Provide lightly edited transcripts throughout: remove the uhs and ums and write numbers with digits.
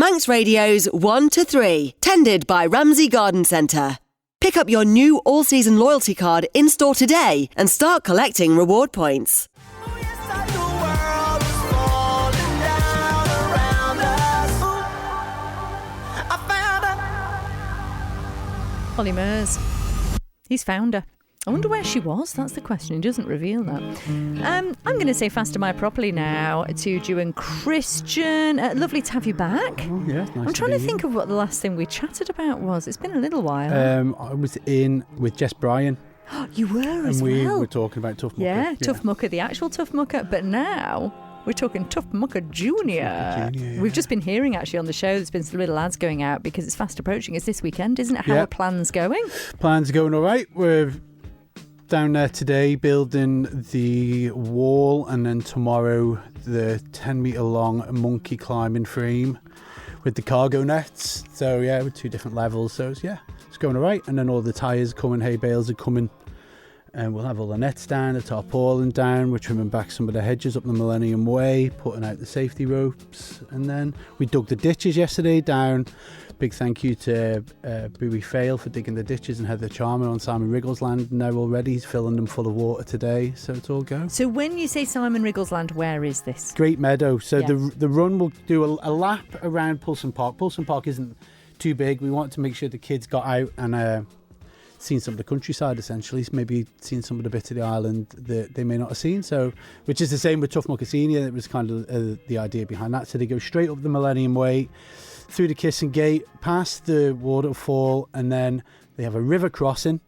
Manx Radio's 1 to 3, tended by Ramsey Garden Centre. Pick up your new all-season loyalty card in-store today and start collecting reward points. Holly Mers. He's found her. I wonder where she was. That's the question. He doesn't reveal that. I'm going to say Faster My Properly now to Juan Christian. Lovely to have you back. Oh, yeah, nice. I'm trying to think of what the last thing we chatted about was. It's been a little while. I was in with Jess Bryan. You were as well. And we well. were talking about Tough Mucka. Yeah, Tough Mucka, the actual Tough Mucka. But now we're talking Tough Mucka Jr. We've just been hearing actually on the show, there's been some little ads going out because it's fast approaching. It's this weekend, isn't it? How are plans going? Plans are going all right. We're down there today building the wall, and then tomorrow the 10-metre long monkey climbing frame with the cargo nets. So yeah, with 2 different levels. So it's going all right. And then all the tyres coming, hay bales are coming, and we'll have all the nets down, the tarpaulin down. We're trimming back some of the hedges up the Millennium Way, putting out the safety ropes, and then we dug the ditches yesterday down. Big thank you to Bowie Fail for digging the ditches, and Heather Charmer on Simon Riggles land now already. He's filling them full of water today, so it's all go. So when you say Simon Riggles land, where is this? Great Meadow. So the run will do a lap around Pulson Park. Pulson Park isn't too big. We want to make sure the kids got out and seen some of the countryside, essentially, maybe seen some of the bits of the island that they may not have seen. So, which is the same with Tough Mucka Senior. That was kind of the idea behind that. So they go straight up the Millennium Way, through the Kissing Gate, past the waterfall, and then they have a river crossing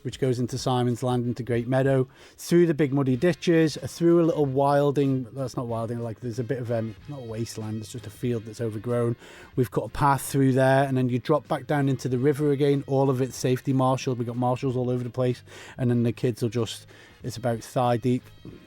which goes into Simon's Land, into Great Meadow, through the big muddy ditches, through a little wilding. That's not wilding, like there's a bit of not a wasteland, it's just a field that's overgrown. We've got a path through there, and then you drop back down into the river again. All of it's safety marshalled. We've got marshals all over the place, and then the kids will just, it's about thigh deep,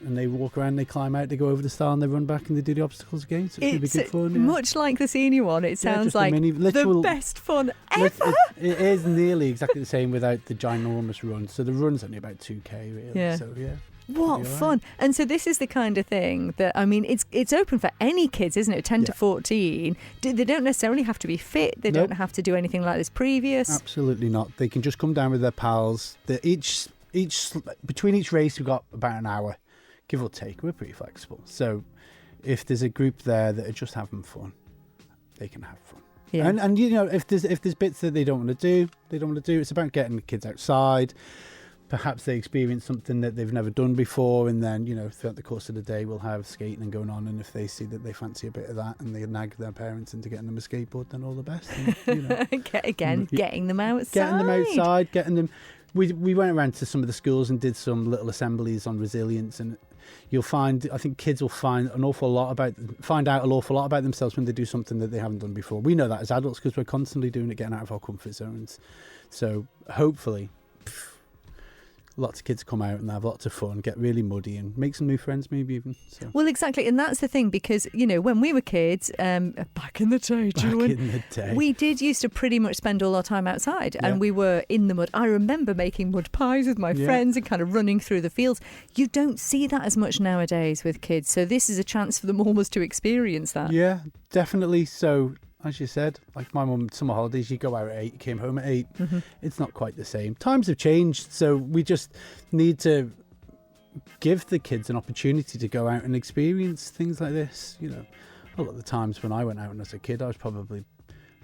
and they walk around, they climb out, they go over the stile, and they run back, and they do the obstacles again. So it's really good fun. Yeah. Much like the senior one, it sounds like the best fun ever. It is nearly exactly the same without the ginormous run. So the run's only about 2k really. Yeah. So yeah. What fun. And so this is the kind of thing that, I mean, it's open for any kids, isn't it? 10 to 14. They don't necessarily have to be fit. They don't have to do anything like this previous. Absolutely not. They can just come down with their pals. Between each race, we've got about an hour, give or take. We're pretty flexible. So if there's a group there that are just having fun, they can have fun. Yeah. And you know, if there's bits that they don't want to do, it's about getting the kids outside. Perhaps they experience something that they've never done before, and then, you know, throughout the course of the day we'll have skating and going on, and if they see that they fancy a bit of that and they nag their parents into getting them a skateboard, then all the best. And, you know, getting them outside. Getting them. We went around to some of the schools and did some little assemblies on resilience, and you'll find, I think kids will find out an awful lot about themselves when they do something that they haven't done before. We know that as adults because we're constantly doing it, getting out of our comfort zones. So hopefully lots of kids come out and have lots of fun, get really muddy and make some new friends maybe even. So. Well, exactly. And that's the thing, because, you know, when we were kids, back in the day, we did used to pretty much spend all our time outside and we were in the mud. I remember making mud pies with my friends and kind of running through the fields. You don't see that as much nowadays with kids. So this is a chance for them almost to experience that. Yeah, definitely. So as you said, like my mum, summer holidays, you go out at 8, you came home at 8. Mm-hmm. It's not quite the same. Times have changed, so we just need to give the kids an opportunity to go out and experience things like this. You know, a lot of the times when I went out as a kid, I was probably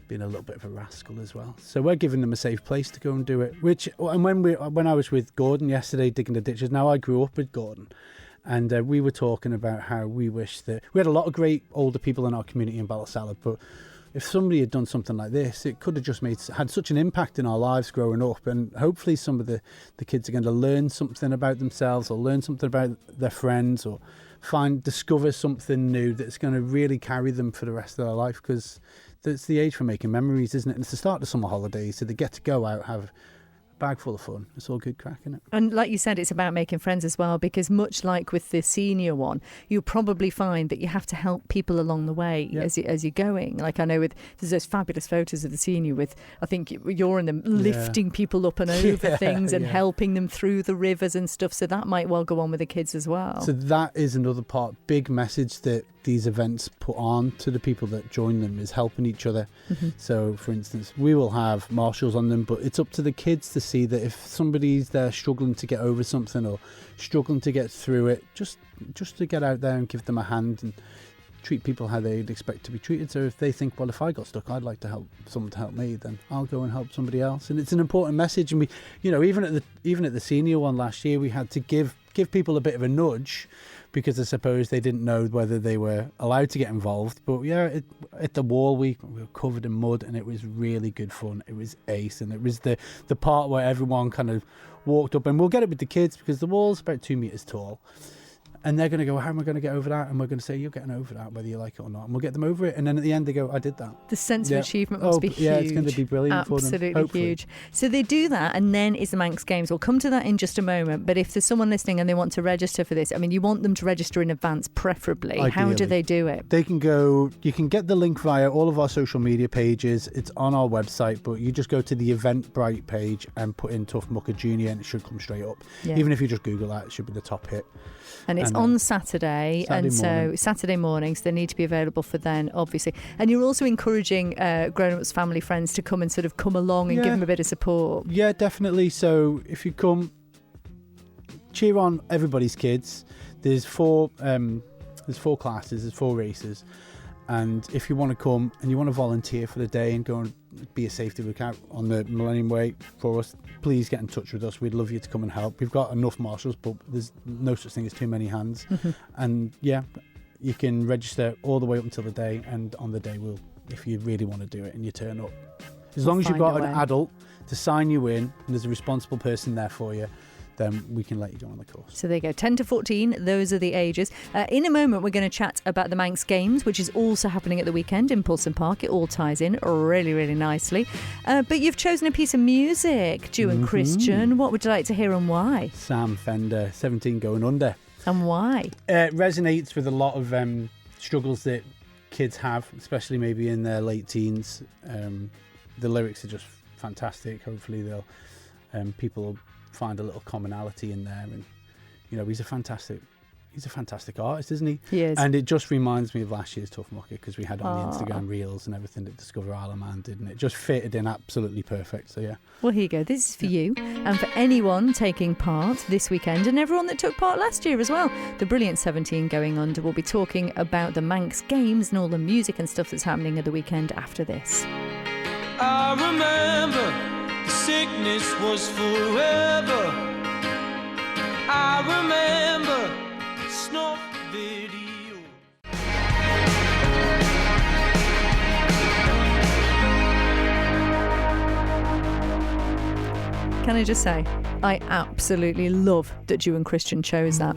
being a little bit of a rascal as well. So we're giving them a safe place to go and do it. And when I was with Gordon yesterday digging the ditches, now I grew up with Gordon. And we were talking about how we wish that we had a lot of great older people in our community in Ballasalla, but if somebody had done something like this, it could have just had such an impact in our lives growing up. And hopefully some of the kids are going to learn something about themselves, or learn something about their friends, or discover something new that's going to really carry them for the rest of their life, because that's the age for making memories, isn't it? And it's the start of summer holidays, so they get to go out, have bag full of fun. It's all good crack, isn't it? And like you said, it's about making friends as well, because much like with the senior one, you'll probably find that you have to help people along the way as you're going. Like I know there's those fabulous photos of the senior with, I think you're in them lifting people up and over things and helping them through the rivers and stuff. So that might well go on with the kids as well. So that is another big message that these events put on to the people that join them is helping each other. So, for instance, we will have marshals on them, but it's up to the kids to see that if somebody's there struggling to get over something or struggling to get through it, just to get out there and give them a hand and treat people how they'd expect to be treated. So if they think, well, if I got stuck, I'd like to help someone to help me, then I'll go and help somebody else. And it's an important message. And we, even at the senior one last year, we had to give people a bit of a nudge, because I suppose they didn't know whether they were allowed to get involved. But yeah, at the wall, we were covered in mud, and it was really good fun. It was ace, and it was the part where everyone kind of walked up, and we'll get it with the kids because the wall's about 2 meters tall. And they're going to go, how am I going to get over that? And we're going to say, you're getting over that, whether you like it or not. And we'll get them over it. And then at the end, they go, I did that. The sense of achievement must be huge. Yeah, it's going to be brilliant for them. Absolutely huge. So they do that, and then it's the Manx Games. We'll come to that in just a moment. But if there's someone listening and they want to register for this, I mean, you want them to register in advance, preferably. Ideally. How do they do it? They can go, you can get the link via all of our social media pages. It's on our website, but you just go to the Eventbrite page and put in TOUGH MUCKA JNR, and it should come straight up. Yeah. Even if you just Google that, it should be the top hit. And it's on Saturday so Saturday mornings, they need to be available for then, obviously. And you're also encouraging grown-ups, family, friends to come along and give them a bit of support. Yeah, definitely. So if you come, cheer on everybody's kids. There's four classes, there's 4 races. And if you want to come and you want to volunteer for the day and go and be a safety lookout on the Millennium Way for us, please get in touch with us. We'd love you to come and help. We've got enough marshals, but there's no such thing as too many hands. And yeah, you can register all the way up until the day, and on the day if you really want to do it and you turn up. As long as you've got an adult to sign you in and there's a responsible person there for you, then we can let you go on the course. So there you go, 10 to 14, those are the ages. In a moment, we're going to chat about the Manx Games, which is also happening at the weekend in Pulson Park. It all ties in really, really nicely. But you've chosen a piece of music, Juan Christian. What would you like to hear and why? Sam Fender, 17 Going Under. And why? It resonates with a lot of struggles that kids have, especially maybe in their late teens. The lyrics are just fantastic. Hopefully people will find a little commonality in there, and he's a fantastic artist, isn't he? He is. And it just reminds me of last year's TOUGH MUCKA, because we had on the Instagram reels and everything that Discover Isle of Man did, and it just fitted in absolutely perfect. So yeah. Well, here you go. This is for you and for anyone taking part this weekend, and everyone that took part last year as well. The brilliant 17 Going Under. We'll be talking about the Manx Games and all the music and stuff that's happening at the weekend after this. I remember the sickness was forever. I remember snuff video. Can I just say, I absolutely love that Juan Christian chose that.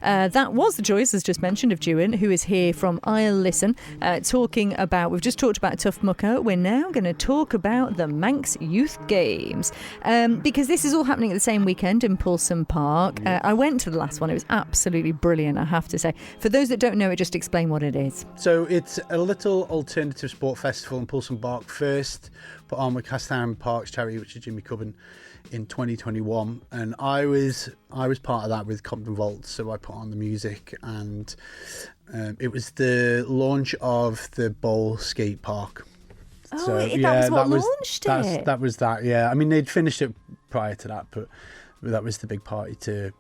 That was the choice, as just mentioned, of Juan, who is here from I'll Listen, talking about, we've just talked about TOUGH MUCKA. We're now going to talk about the Manx Youth Games, because this is all happening at the same weekend in Pulson Park. I went to the last one. It was absolutely brilliant, I have to say. For those that don't know it, just explain what it is. So it's a little alternative sport festival in Pulson Park, first put on with Castletown Parks charity, which is Jimmy Cubbin, in 2021, and I was part of that with Compton Vaults, so I put on the music, and it was the launch of the Bowl Skate Park. Oh, so, that was what launched it? That was that, yeah. I mean, they'd finished it prior to that, but that was the big party to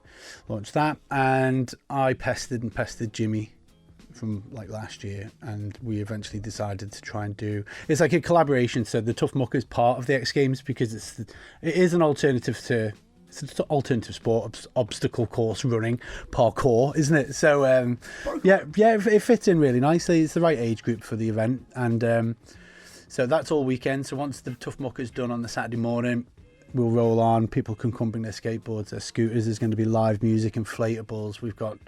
launch that, and I pestered Jimmy from last year, and we eventually decided to try and do, it's like a collaboration. So the TOUGH MUCKA is part of the X Games, because it is an alternative sport, obstacle course running, parkour, isn't it? So it fits in really nicely. It's the right age group for the event, and so that's all weekend. So once the TOUGH MUCKA is done on the Saturday morning, we'll roll on. People can come bring their skateboards, their scooters. There's going to be live music, inflatables. We've got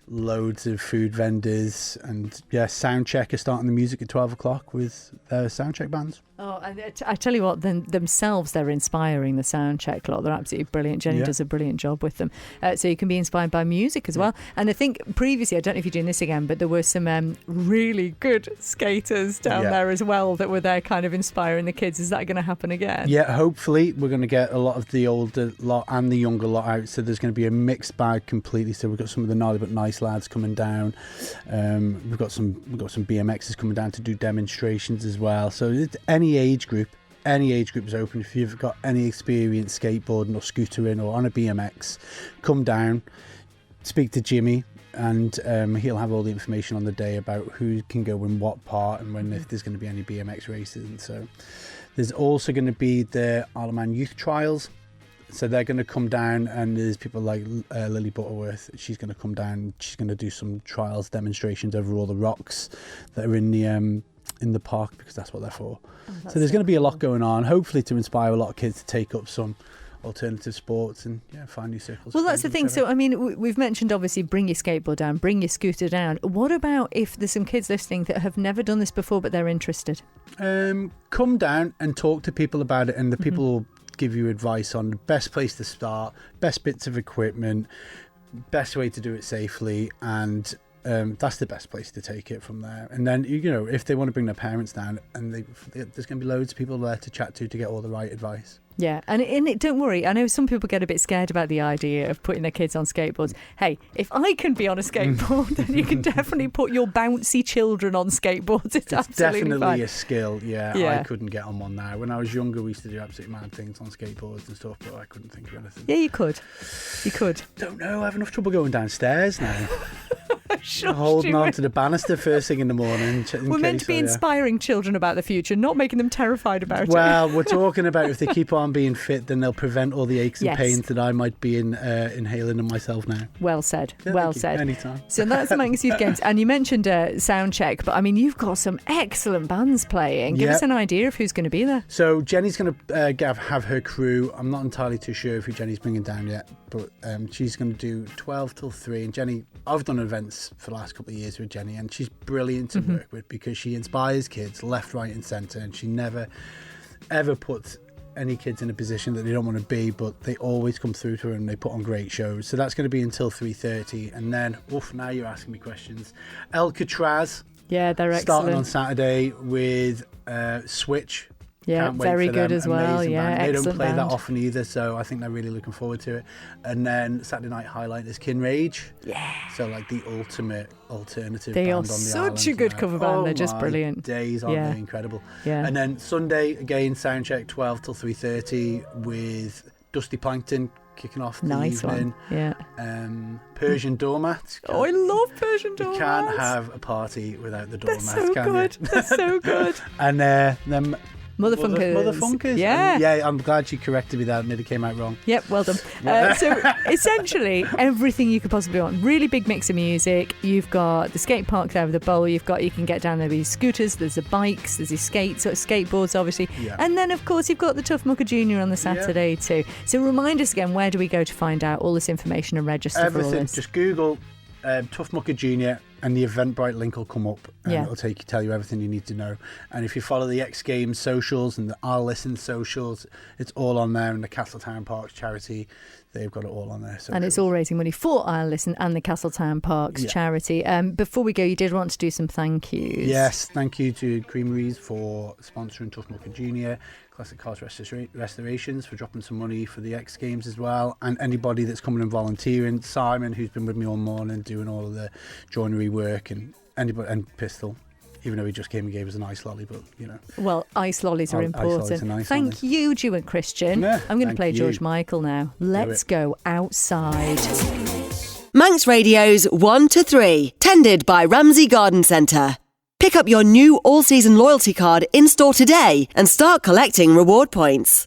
loads of food vendors, and Soundcheck are starting the music at 12 o'clock with their Soundcheck bands. Oh, I tell you what, themselves, they're inspiring, the Soundcheck lot. They're absolutely brilliant. Jenny does a brilliant job with them. So you can be inspired by music as well. And I think previously, I don't know if you're doing this again, but there were some really good skaters down there as well that were there kind of inspiring the kids. Is that going to happen again? Yeah, hopefully. We're going to get a lot of the older lot and the younger lot out. So there's going to be a mixed bag completely. So we've got some of the gnarly but nice ice lads coming down. We've got some BMXs coming down to do demonstrations as well. So it's any age group is open. If you've got any experience skateboarding or scootering or on a BMX, come down, speak to Jimmy, and he'll have all the information on the day about who can go in what part and when, if there's going to be any BMX races. And so there's also going to be the Isle of Man Youth Trials. So they're going to come down, and there's people like Lily Butterworth. She's going to come down. She's going to do some trials, demonstrations over all the rocks that are in the park, because that's what they're for. So there's going to be a lot going on, hopefully to inspire a lot of kids to take up some alternative sports and find new circles. Well, that's the thing. So, I mean, we've mentioned obviously bring your skateboard down, bring your scooter down. What about if there's some kids listening that have never done this before but they're interested? Come down and talk to people about it, and the people will give you advice on the best place to start, best bits of equipment, best way to do it safely, and that's the best place to take it from there. And then, if they want to bring their parents down, and there's going to be loads of people there to chat to get all the right advice. Yeah, and don't worry, I know some people get a bit scared about the idea of putting their kids on skateboards. Hey, if I can be on a skateboard, then you can definitely put your bouncy children on skateboards. It's absolutely definitely fine. A skill, yeah. I couldn't get on one now. When I was younger, we used to do absolutely mad things on skateboards and stuff, but I couldn't think of anything. Yeah, you could. Don't know, I have enough trouble going downstairs now. Sure, holding on to the banister first thing in the morning. We're meant to be inspiring children about the future, not making them terrified about it. Well, we're talking about if they keep on being fit, then they'll prevent all the aches and pains that I might be inhaling in myself now. Well said. Yeah, well said. Anytime. So that's the Manx Youth Games. And you mentioned Soundcheck, but I mean, you've got some excellent bands playing. Give us an idea of who's going to be there. So Jenny's going to have her crew. I'm not entirely too sure who Jenny's bringing down yet, but she's going to do 12 till 3. And Jenny, I've done events for the last couple of years with Jenny, and she's brilliant to work with because she inspires kids left, right and centre, and she never ever puts any kids in a position that they don't want to be, but they always come through to her and they put on great shows. So that's going to be until 3:30, and then now you're asking me questions. Alcatraz, they're excellent, starting on Saturday with Switch. Yeah, very good as well. Amazing yeah, band. They don't play band. that often either, so I think they're really looking forward to it. And then Saturday night highlight is Kin Rage. Yeah. So like the ultimate alternative they band are on the such island a good cover band. They're just brilliant. Days, aren't they incredible? Yeah. And then Sunday again, Soundcheck 12 till 3:30 with Dusty Plankton kicking off the evening. One. Yeah. Persian Doormat. I love Persian Doormat. You can't have a party without the Doormat. They're so good. They're so good. And then Mother Funkers. Yeah. I'm glad you corrected me there. It nearly came out wrong. Yep, well done. So essentially everything you could possibly want. Really big mix of music. You've got the skate park there with the bowl. You can get down there with your scooters. There's the bikes. There's your skateboards, obviously. Yeah. And then, of course, you've got the TOUGH MUCKA JNR on the Saturday too. So remind us again, where do we go to find out all this information and register for all this? Just Google TOUGH MUCKA JNR, and the Eventbrite link will come up, and it'll tell you everything you need to know. And if you follow the X Games socials and the I'll Listen socials, it's all on there. And the Castletown Parks charity, they've got it all on there. So it's all raising money for I'll Listen and the Castletown Parks charity. Before we go, you did want to do some thank yous. Yes, thank you to Creameries for sponsoring TOUGH MUCKA JNR, Classic Cars Restorations for dropping some money for the X Games as well, and anybody that's coming and volunteering. Simon, who's been with me all morning doing all of the joinery work, and anybody, and Pistol, even though he just came and gave us an ice lolly, but well, ice lollies are important. Thank you, Juan Christian. I'm going to play George Michael now. Let's go outside. Manx Radio's 1 to 3, tended by Ramsey Garden Centre. Pick up your new all-season loyalty card in-store today and start collecting reward points.